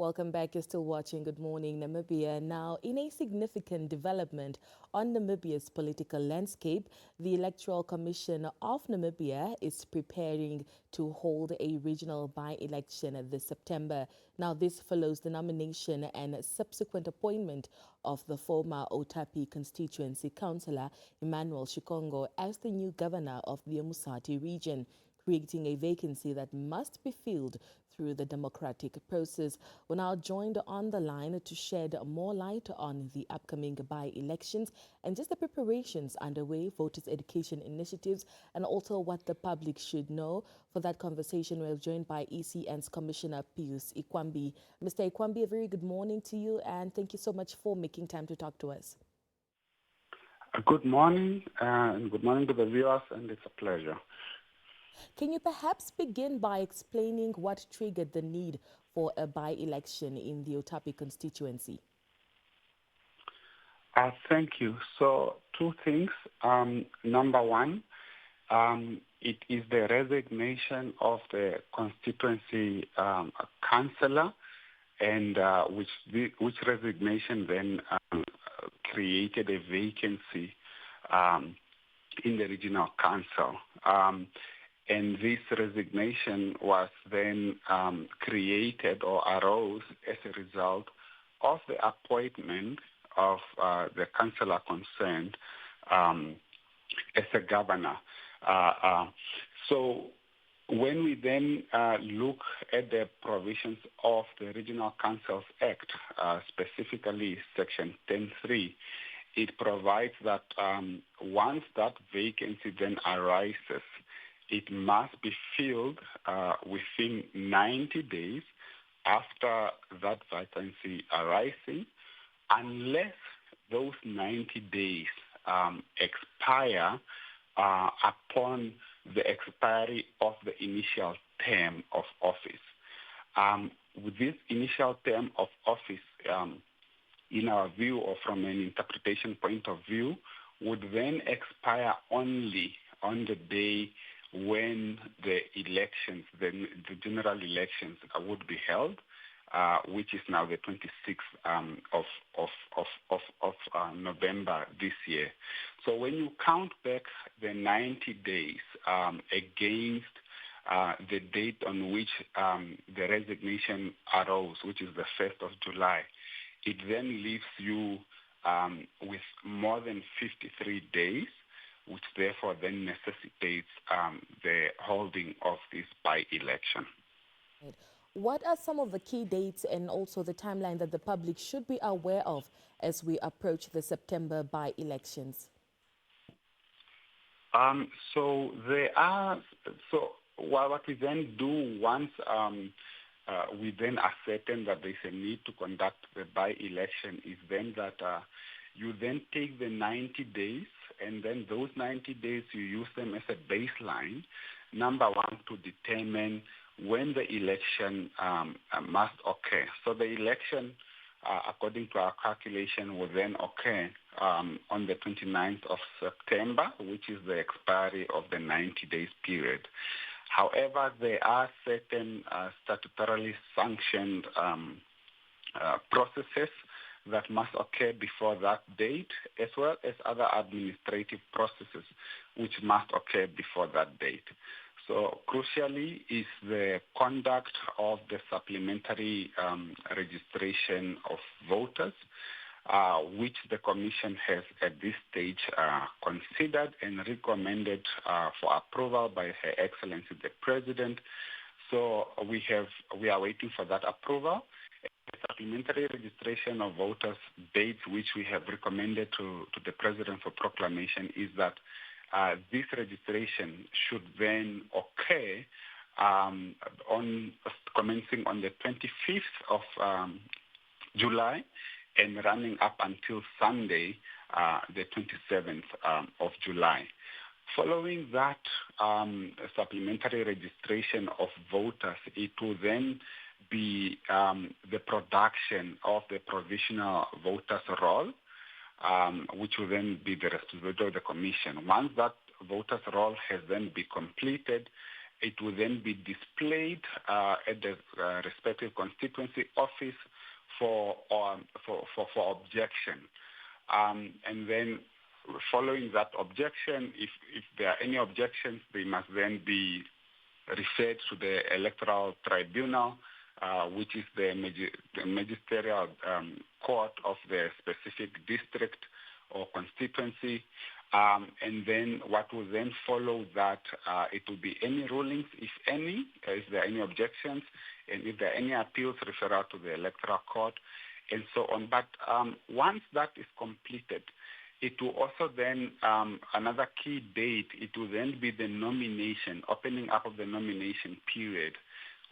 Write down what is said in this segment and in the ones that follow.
Welcome back. You're still watching Good Morning Namibia. Now, in a significant development on Namibia's political landscape, the Electoral Commission of Namibia is preparing to hold a regional by-election this September. Now, this follows the nomination and subsequent appointment of the former Outapi Constituency Councillor Immanuel Shikongo as the new governor of the Omusati Region, creating a vacancy that must be filled through the democratic process. We're now joined on the line to shed more light on the upcoming by-elections and just the preparations underway, voters' education initiatives, and also what the public should know. For that conversation, we're joined by ECN's Commissioner Pius Iikwambi. Mr. Iikwambi, a very good morning to you, and thank you so much for making time to talk to us. Good morning, and good morning to the viewers, and it's a pleasure. Can you perhaps begin by explaining what triggered the need for a by-election in the Outapi constituency? Thank you. So, two things. Number one, it is the resignation of the constituency councillor, and which resignation then created a vacancy in the regional council. And this resignation was then created or arose as a result of the appointment of the councillor concerned as a governor. So when we then look at the provisions of the Regional Councils Act, specifically Section 10.3, it provides that once that vacancy then arises, it must be filled within 90 days after that vacancy arising, unless those 90 days expire upon the expiry of the initial term of office. With this initial term of office, in our view or from an interpretation point of view, would then expire only on the day when the elections, the general elections would be held, which is now the 26th of November this year. So when you count back the 90 days against the date on which the resignation arose, which is the 1st of July, it then leaves you with more than 53 days, which therefore then necessitates the holding of this by-election. What are some of the key dates and also the timeline that the public should be aware of as we approach the September by-elections? So what we then do once we then ascertain that there's a need to conduct the by-election is then that you then take the 90 days, and then those 90 days you use them as a baseline, number one, to determine when the election must occur. So the election, according to our calculation, will then occur on the 29th of September, which is the expiry of the 90 days period. However, there are certain statutorily sanctioned processes that must occur before that date, as well as other administrative processes which must occur before that date. So crucially is the conduct of the supplementary registration of voters, which the Commission has at this stage considered and recommended for approval by Her Excellency the President. So we are waiting for that approval. The supplementary registration of voters dates which we have recommended to the President for proclamation is that this registration should then occur commencing on the 25th of July and running up until Sunday, the 27th of July. Following that supplementary registration of voters, it will then be the production of the provisional voters roll, which will then be the responsibility of the Commission. Once that voters roll has then been completed it will then be displayed at the respective constituency office for objection. And then following that objection, if there are any objections, they must then be referred to the electoral tribunal, which is the magisterial court of the specific district or constituency. And then what will then follow that, it will be any rulings, if any, if there are any objections, and if there are any appeals, referral to the electoral court, and so on. But once that is completed, it will also then, another key date, it will then be the nomination, opening up of the nomination period.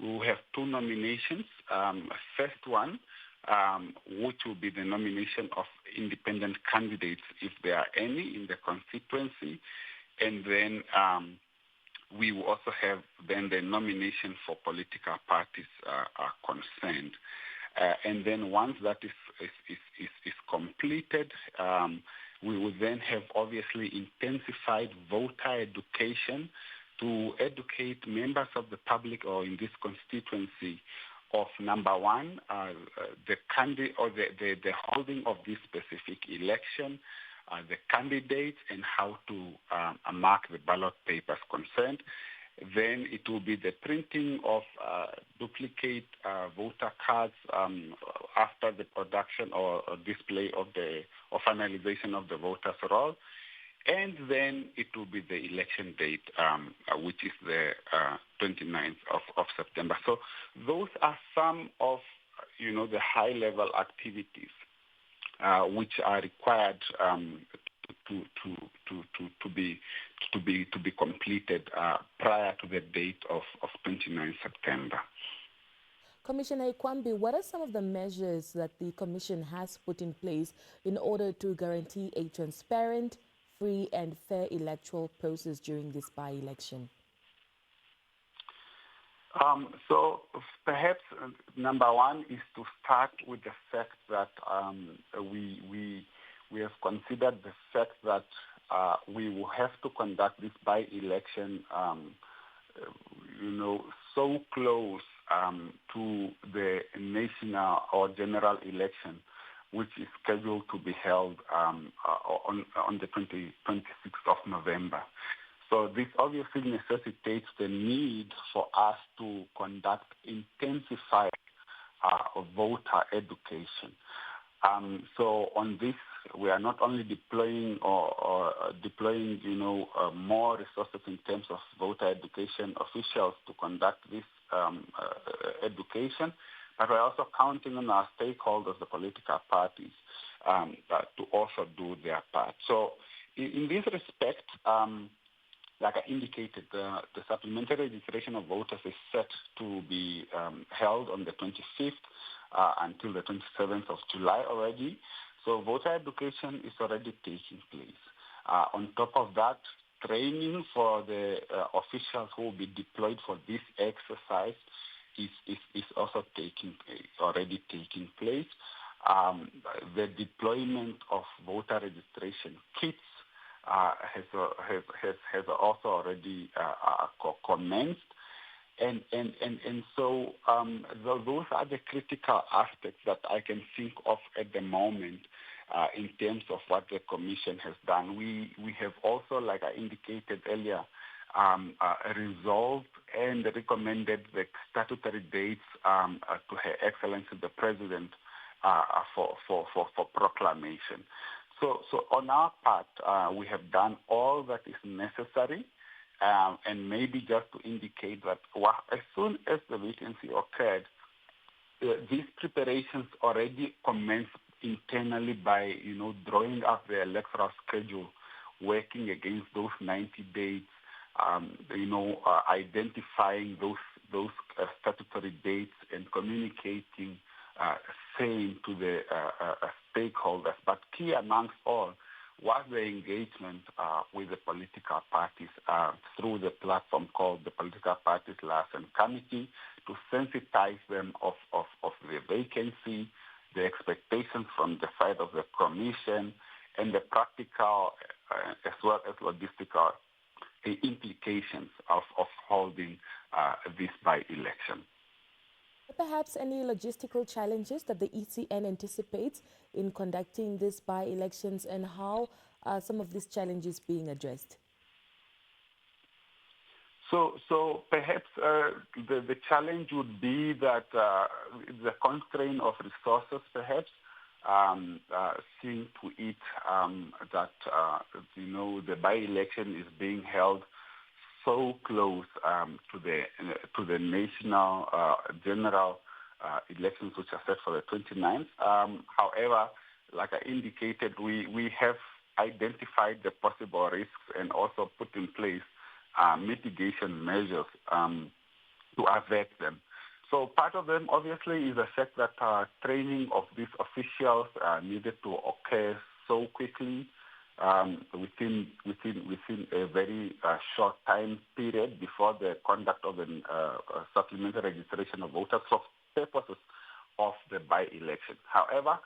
We will have two nominations. First one, which will be the nomination of independent candidates, if there are any in the constituency. And then we will also have then the nomination for political parties are concerned. And then once that is completed, we will then have obviously intensified voter education to educate members of the public, or in this constituency, of number one, the candidate or the holding of this specific election, the candidates, and how to mark the ballot papers concerned. Then it will be the printing of duplicate voter cards after the production or display of or finalization of the voters' roll. And then it will be the election date, which is the 29th of September. So those are some of, the high-level activities which are required to be completed prior to the date of 29 September. Commissioner Iikwambi, what are some of the measures that the Commission has put in place in order to guarantee a transparent, free and fair electoral process during this by-election? So perhaps number one is to start with the fact that we have considered the fact that we will have to conduct this by-election, so close to the national or general election, which is scheduled to be held on the 26th of November. So this obviously necessitates the need for us to conduct intensified voter education. So on this, we are not only deploying more resources in terms of voter education officials to conduct this education, but we're also counting on our stakeholders, the political parties, to also do their part. So in this respect, like I indicated, the supplementary registration of voters is set to be held on the 25th until the 27th of July already. So voter education is already taking place. On top of that, training for the officials who will be deployed for this exercise is also already taking place. The deployment of voter registration kits has also already commenced, and so those are the critical aspects that I can think of at the moment in terms of what the Commission has done. We have also, like I indicated earlier, resolved and recommended the statutory dates to Her Excellency the President for proclamation. So on our part, we have done all that is necessary, and maybe just to indicate that as soon as the vacancy occurred, these preparations already commenced internally by, drawing up the electoral schedule, working against those 90 dates, identifying those statutory dates and communicating same to the stakeholders. But key amongst all was the engagement with the political parties through the platform called the Political Parties Liaison Committee to sensitize them of the vacancy, the expectations from the side of the Commission, and the practical as well as logistical implications of holding this by-election. Perhaps any logistical challenges that the ECN anticipates in conducting these by-elections, and how are some of these challenges being addressed? So perhaps the challenge would be that the constraint of resources, perhaps, seeing to it that the by-election is being held so close to the national general elections, which are set for the 29th. However, like I indicated, we have identified the possible risks and also put in place mitigation measures to avert them. So part of them, obviously, is the fact that training of these officials needed to occur so quickly within a very short time period before the conduct of the supplementary registration of voters for purposes of the by-election. However,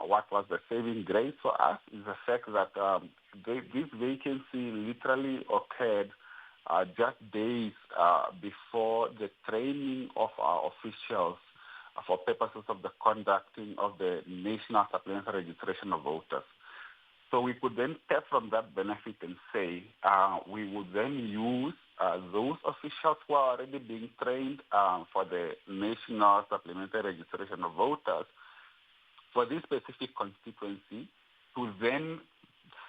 what was the saving grace for us is the fact that this vacancy literally occurred just days before the training of our officials for purposes of the conducting of the national supplementary registration of voters. So we could then tap from that benefit and say we would then use those officials who are already being trained for the national supplementary registration of voters for this specific constituency to then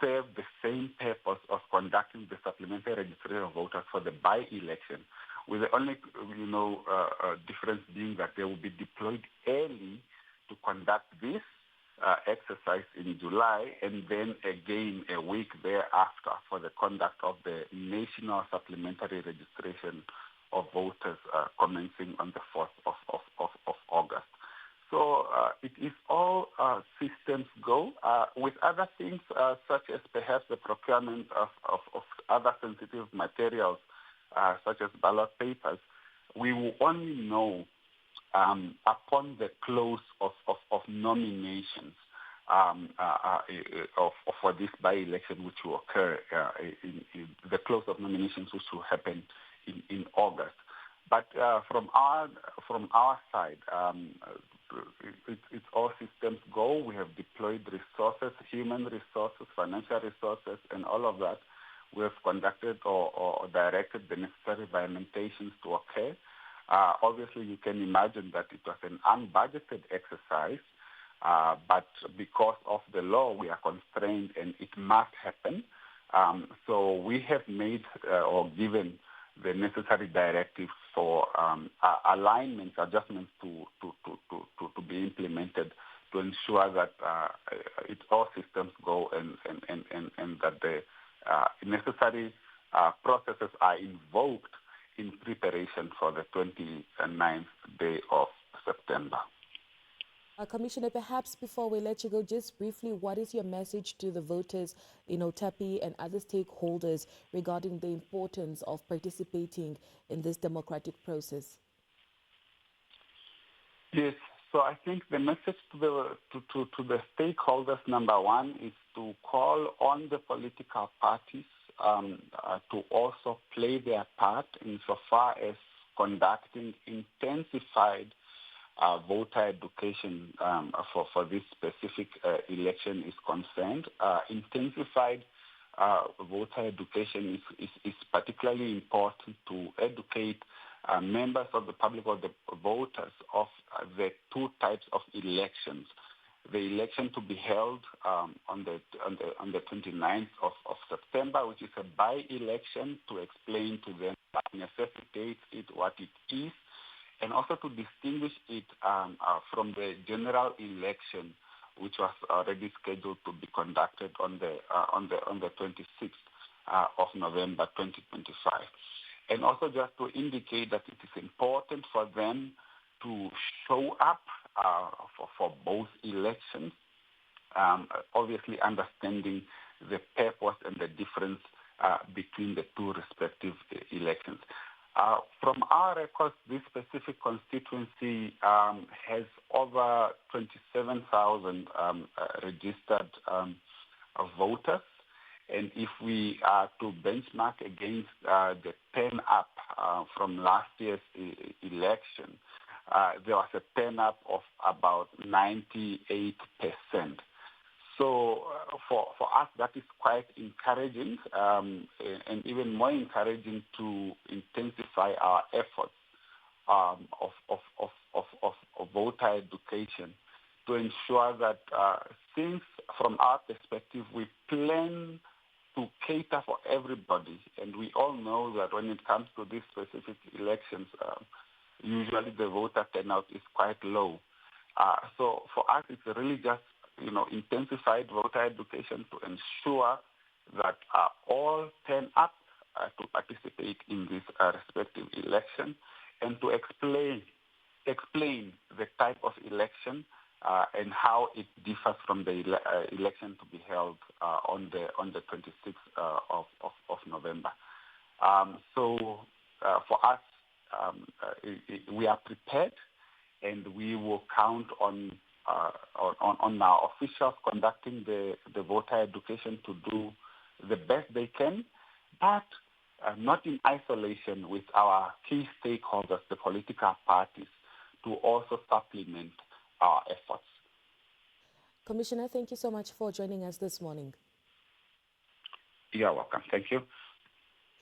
serve the same purpose of conducting the supplementary registration of voters for the by-election, with the only difference being that they will be deployed early to conduct this exercise in July, and then again a week thereafter for the conduct of the national supplementary registration of voters commencing on the 4th of August. So it is all systems go. With other things such as perhaps the procurement of other sensitive materials such as ballot papers, we will only know upon the close of nominations for this by-election, which will occur in the close of nominations, which will happen in August. But from our side, it's all systems go. We have deployed resources, human resources, financial resources, and all of that. We have conducted or directed the necessary implementations to occur. Obviously, you can imagine that it was an unbudgeted exercise, but because of the law, we are constrained and it must happen. So we have made or given the necessary directives for alignments, adjustments to be implemented to ensure that all systems go and that the necessary processes are invoked in preparation for the 29th day of September. Commissioner, perhaps before we let you go, just briefly, what is your message to the voters in Outapi and other stakeholders regarding the importance of participating in this democratic process? Yes, so I think the message to the stakeholders, number one, is to call on the political parties to also play their part insofar as conducting intensified voter education for this specific election is concerned. Intensified voter education is particularly important to educate members of the public or the voters of the two types of elections. The election to be held on the 29th of September, which is a by-election, to explain to them what necessitates it, what it is, and also to distinguish it from the general election, which was already scheduled to be conducted on the 26th of November 2025. And also just to indicate that it is important for them to show up for both elections, obviously understanding the purpose and the difference between the two respective elections. From our records, this specific constituency has over 27,000 registered voters, And if we are to benchmark against the turn-up from last year's election, there was a turn-up of about 98%. So for us, that is quite encouraging, and even more encouraging to intensify our efforts of voter education to ensure that since from our perspective we plan to cater for everybody, and we all know that when it comes to these specific elections, usually the voter turnout is quite low. So for us, it's really just intensified voter education to ensure that all turn up to participate in this respective election, and to explain the type of election and how it differs from the election to be held on the 26th of November. So for us, we are prepared, and we will count on our officials conducting the voter education to do the best they can, but not in isolation with our key stakeholders, the political parties, to also supplement our efforts. Commissioner, thank you so much for joining us this morning. You're welcome. Thank you.